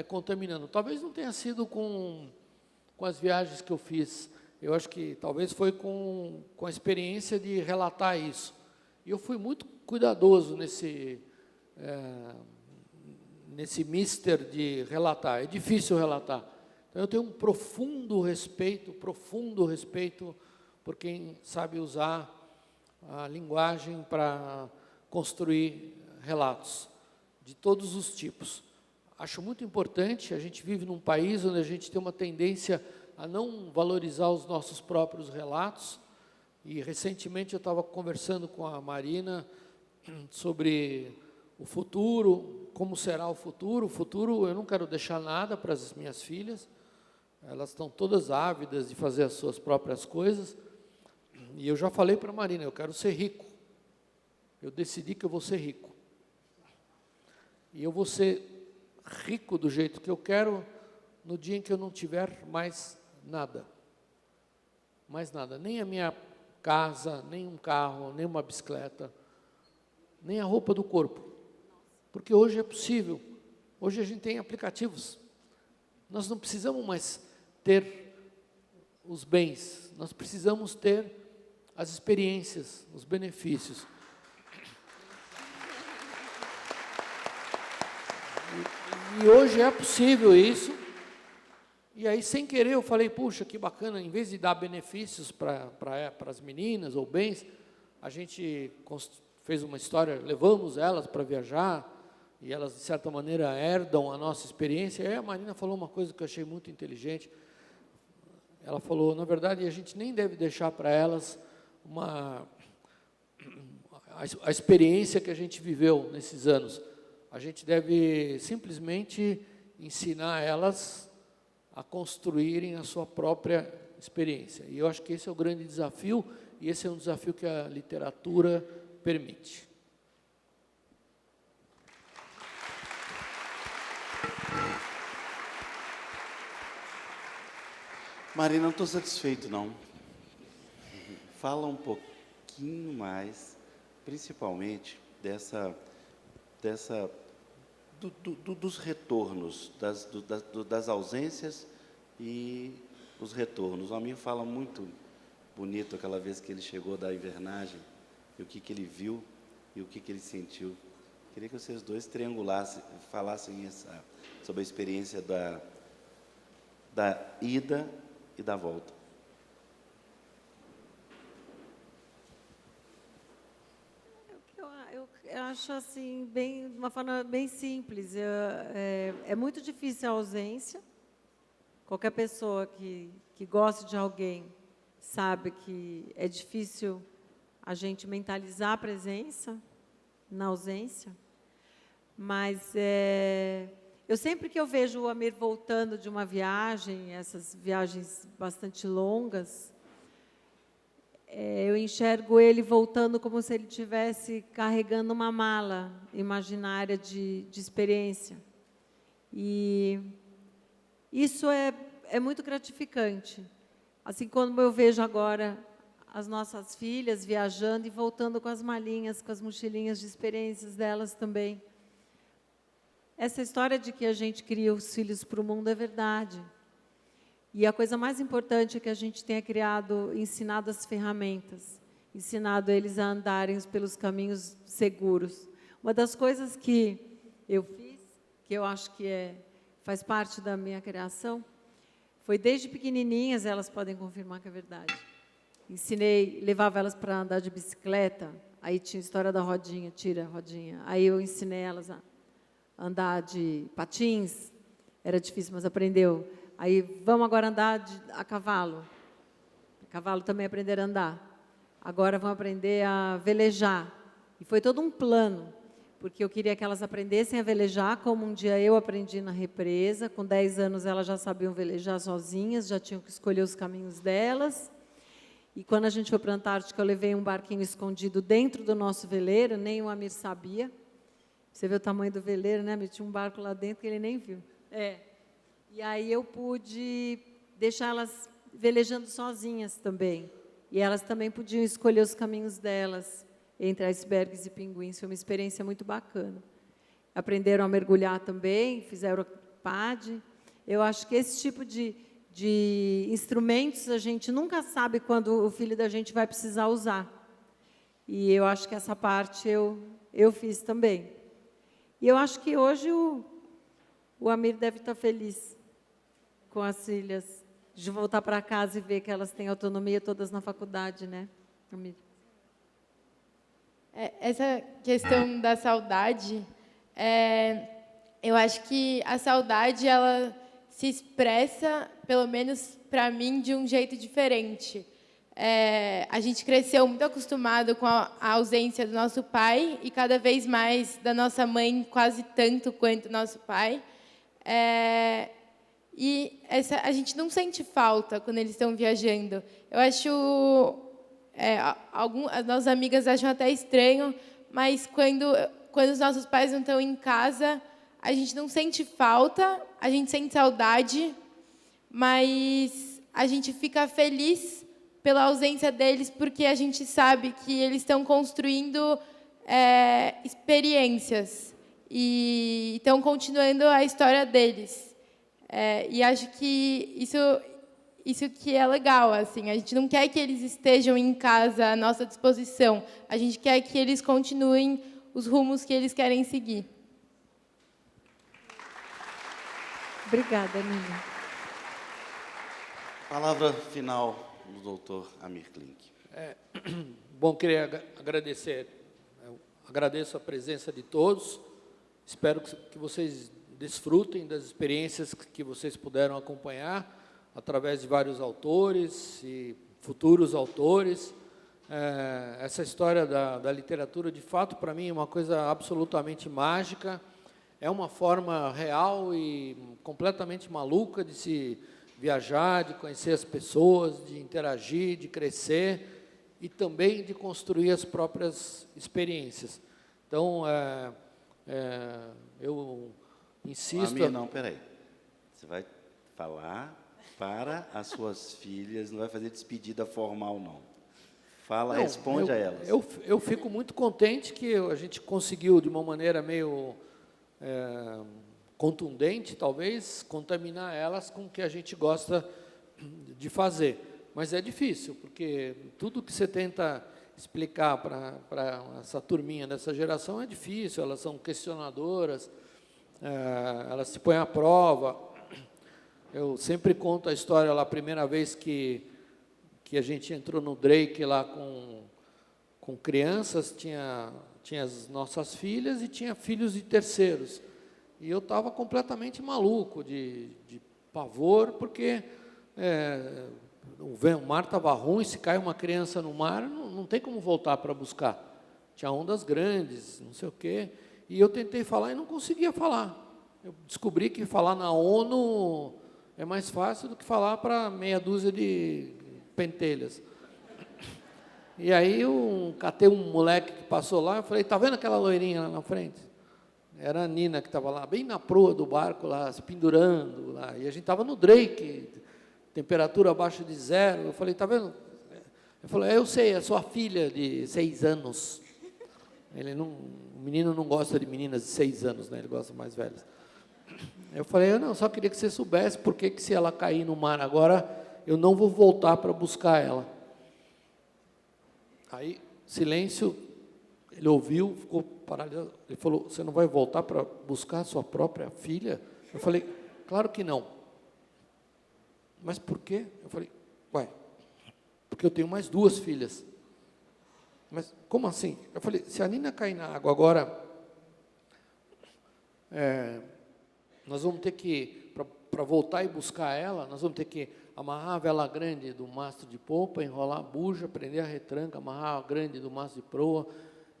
contaminando. Talvez não tenha sido com as viagens que eu fiz, eu acho que talvez foi com a experiência de relatar isso. E eu fui muito cuidadoso nesse mister de relatar. É difícil relatar. Então, eu tenho um profundo respeito por quem sabe usar a linguagem para construir relatos de todos os tipos. Acho muito importante. A gente vive num país onde a gente tem uma tendência a não valorizar os nossos próprios relatos, e recentemente eu estava conversando com a Marina sobre o futuro, como será o futuro. O futuro, eu não quero deixar nada para as minhas filhas, elas estão todas ávidas de fazer as suas próprias coisas, e eu já falei para a Marina, eu quero ser rico, eu decidi que eu vou ser rico, e eu vou ser rico do jeito que eu quero no dia em que eu não tiver mais nada, nem a minha casa, nem um carro, nem uma bicicleta, nem a roupa do corpo, porque hoje é possível, hoje a gente tem aplicativos, nós não precisamos mais ter os bens, nós precisamos ter as experiências, os benefícios. E hoje é possível isso. E aí, sem querer, eu falei, puxa, que bacana, em vez de dar benefícios para as meninas ou bens, a gente fez uma história, levamos elas para viajar, e elas, de certa maneira, herdam a nossa experiência. E aí a Marina falou uma coisa que eu achei muito inteligente. Ela falou, na verdade, a gente nem deve deixar para elas a experiência que a gente viveu nesses anos. A gente deve simplesmente ensinar elas a construírem a sua própria experiência. E eu acho que esse é o grande desafio, e esse é um desafio que a literatura permite. Marina, não estou satisfeito, não. Fala um pouquinho mais, principalmente dos retornos, das ausências e os retornos. O Almir fala muito bonito aquela vez que ele chegou da invernagem, e o que ele viu e o que ele sentiu. Queria que vocês dois triangulassem, falassem sobre a experiência da ida e da volta. Eu acho assim, de uma forma bem simples. É muito difícil a ausência. Qualquer pessoa que goste de alguém sabe que é difícil a gente mentalizar a presença na ausência. Mas eu sempre que eu vejo o Amir voltando de uma viagem, essas viagens bastante longas, eu enxergo ele voltando como se ele estivesse carregando uma mala imaginária de experiência. E isso é muito gratificante. Assim como eu vejo agora as nossas filhas viajando e voltando com as malinhas, com as mochilinhas de experiências delas também. Essa história de que a gente cria os filhos para o mundo é verdade. E a coisa mais importante é que a gente tenha ensinado as ferramentas, ensinado eles a andarem pelos caminhos seguros. Uma das coisas que eu fiz, que eu acho que faz parte da minha criação, foi desde pequenininhas, elas podem confirmar que é verdade. Levava elas para andar de bicicleta, aí tinha a história da rodinha, tira a rodinha. Aí eu ensinei elas a andar de patins, era difícil, mas aprendeu. Aí, vamos agora andar a cavalo. A cavalo também aprender a andar. Agora vão aprender a velejar. E foi todo um plano, porque eu queria que elas aprendessem a velejar, como um dia eu aprendi na represa. Com 10 anos, elas já sabiam velejar sozinhas, já tinham que escolher os caminhos delas. E quando a gente foi para a Antártica, eu levei um barquinho escondido dentro do nosso veleiro, nem o Amir sabia. Você vê o tamanho do veleiro, né? Tinha um barco lá dentro que ele nem viu. E aí eu pude deixar elas velejando sozinhas também. E elas também podiam escolher os caminhos delas, entre icebergs e pinguins. Foi uma experiência muito bacana. Aprenderam a mergulhar também, fizeram PAD. Eu acho que esse tipo de instrumentos a gente nunca sabe quando o filho da gente vai precisar usar. E eu acho que essa parte eu fiz também. E eu acho que hoje o Amir deve estar feliz com as filhas, de voltar para casa e ver que elas têm autonomia todas na faculdade, né, Amir? Essa questão da saudade, eu acho que a saudade, ela se expressa, pelo menos para mim, de um jeito diferente. A gente cresceu muito acostumado com a ausência do nosso pai e cada vez mais da nossa mãe, quase tanto quanto nosso pai. E a gente não sente falta quando eles estão viajando. Eu acho... as nossas amigas acham até estranho, mas quando os nossos pais não estão em casa, a gente não sente falta, a gente sente saudade, mas a gente fica feliz pela ausência deles, porque a gente sabe que eles estão construindo experiências e estão continuando a história deles. E acho que isso que é legal, assim, a gente não quer que eles estejam em casa à nossa disposição, a gente quer que eles continuem os rumos que eles querem seguir. Obrigada, Nina. Palavra final do doutor Amir Klink. Bom, queria agradecer. Eu agradeço a presença de todos. Espero que vocês desfrutem das experiências que vocês puderam acompanhar através de vários autores e futuros autores. Essa história da literatura, de fato, para mim, é uma coisa absolutamente mágica. É uma forma real e completamente maluca de se viajar, de conhecer as pessoas, de interagir, de crescer e também de construir as próprias experiências. Então, eu insisto... Amir, não, peraí. Você vai falar para as suas filhas, não vai fazer despedida formal, não. Fala, responde a elas. Eu fico muito contente que a gente conseguiu, de uma maneira meio contundente, talvez, contaminar elas com o que a gente gosta de fazer. Mas é difícil, porque tudo que você tenta explicar para essa turminha dessa geração é difícil, elas são questionadoras, elas se põem à prova. Eu sempre conto a história lá, a primeira vez que a gente entrou no Drake lá com com crianças, tinha as nossas filhas e tinha filhos de terceiros. E eu estava completamente maluco, de pavor, porque o mar estava ruim, se cai uma criança no mar, não tem como voltar para buscar. Tinha ondas grandes, não sei o quê. E eu tentei falar e não conseguia falar. Eu descobri que falar na ONU é mais fácil do que falar para meia dúzia de pentelhas. E aí eu catei um moleque que passou lá, eu falei, tá vendo aquela loirinha lá na frente? Era a Nina que estava lá, bem na proa do barco, lá, se pendurando. Lá. E a gente estava no Drake, temperatura abaixo de 0. Eu falei, tá vendo? Ele falou, eu sei, é sua filha de 6 anos. O menino não gosta de meninas de 6 anos, né? Ele gosta mais velhas. Eu falei, eu não, só queria que você soubesse porque que se ela cair no mar agora, eu não vou voltar para buscar ela. Aí, silêncio, ele ouviu, ficou paralisado. Ele falou, você não vai voltar para buscar a sua própria filha? Eu falei, claro que não. Mas por quê? Eu falei, ué, porque eu tenho mais 2 filhas. Mas como assim? Eu falei, se a Nina cair na água agora, nós vamos ter que, para voltar e buscar ela, nós vamos ter que amarrar a vela grande do mastro de popa, enrolar a buja, prender a retranca, amarrar a grande do mastro de proa,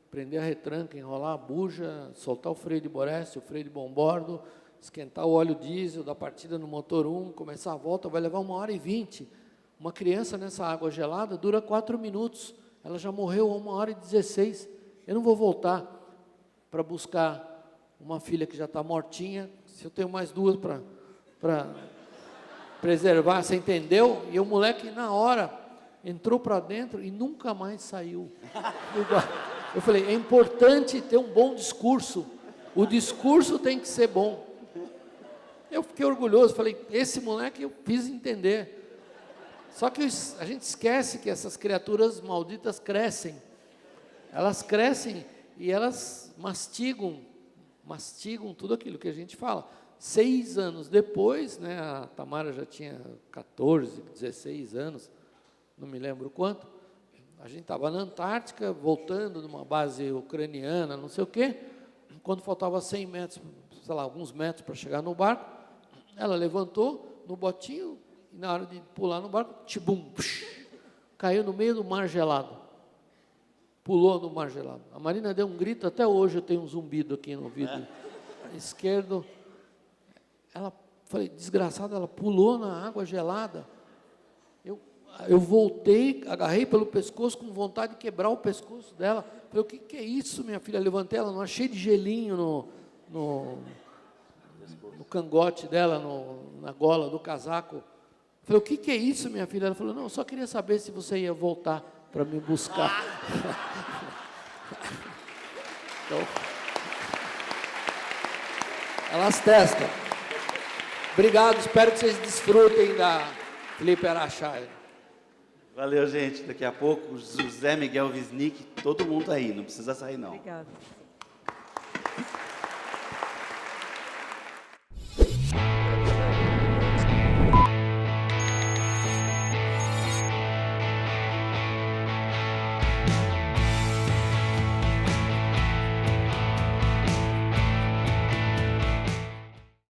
prender a retranca, enrolar a buja, soltar o freio de boreste, o freio de bombordo, esquentar o óleo diesel da partida no motor 1, começar a volta, vai levar 1h20. Uma criança nessa água gelada dura 4 minutos, ela já morreu a 1h16. Eu não vou voltar para buscar uma filha que já está mortinha, se eu tenho mais 2 para preservar, você entendeu? E o moleque, na hora, entrou para dentro e nunca mais saiu. Eu falei, é importante ter um bom discurso. O discurso tem que ser bom. Eu fiquei orgulhoso, falei, esse moleque eu fiz entender. Só que a gente esquece que essas criaturas malditas crescem. Elas crescem e elas mastigam tudo aquilo que a gente fala. 6 anos depois, né, a Tamara já tinha 14, 16 anos, não me lembro quanto, a gente estava na Antártica, voltando de uma base ucraniana, não sei o quê, quando faltava 100 metros, sei lá, alguns metros para chegar no barco, ela levantou no botinho, e na hora de pular no barco, tibum, caiu no meio do mar gelado, pulou no mar gelado. A Marina deu um grito, até hoje eu tenho um zumbido aqui no ouvido esquerdo. Ela, falei, desgraçada, ela pulou na água gelada. Eu voltei, agarrei pelo pescoço com vontade de quebrar o pescoço dela. Falei, o que é isso, minha filha? Levantei ela, não achei de gelinho no cangote dela, na gola do casaco. Falei, o que é isso, minha filha? Ela falou, não, eu só queria saber se você ia voltar para me buscar. Então, elas testam. Obrigado, espero que vocês desfrutem da Felipe Arachai. Valeu, gente. Daqui a pouco, José Miguel Wisnik, todo mundo aí, não precisa sair, não. Obrigada.